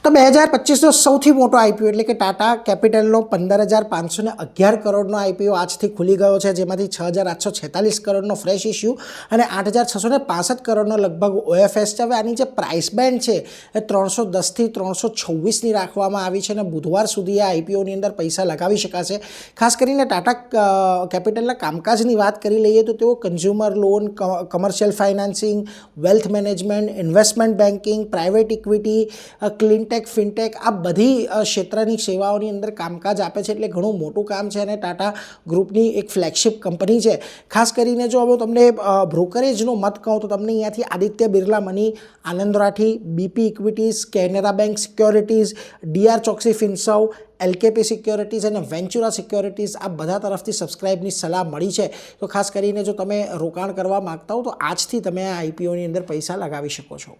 તો 2025નો સૌથી મોટો આઈપીઓ એટલે કે ટાટા કેપિટલનો 15,511 કરોડનો આઈપીઓ આજથી ખુલી ગયો છે, જેમાંથી 6,846 કરોડનો ફ્રેશ ઇસ્યુ અને 8,665 કરોડનો લગભગ ઓએફએસ છે. હવે આની જે પ્રાઇસ બેન્ડ છે એ 310થી 326ની રાખવામાં આવી છે અને બુધવાર સુધી આ આઈપીઓની અંદર પૈસા લગાવી શકાશે. ખાસ કરીને ટાટા કેપિટલના કામકાજની વાત કરી લઈએ તો તેઓ consumer loan, commercial financing, wealth management, investment banking, private equity, clean tech, fintech આ બધી ક્ષેત્રની સેવાઓની અંદર કામકાજ આપે છે. એટલે ઘણું મોટું કામ છે અને ટાટા ગ્રુપની એક ફ્લેગશિપ કંપની છે. ખાસ કરીને જો હવે તમને બ્રોકરેજનો મત કહું તો તમને અહીંયાથી Aditya Birla money, Anand Rathi, BP equities, Canara bank securities, DR Choksi finserv, LKP securities અને વેન્ચુરા સિક્યોરિટીઝ આ બધા તરફથી સબસ્ક્રાઇબની સલાહ મળી છે. તો ખાસ કરીને જો તમે રોકાણ કરવા માગતા હો તો આજથી તમે આ આઈપીઓની અંદર પૈસા લગાવી શકો છો.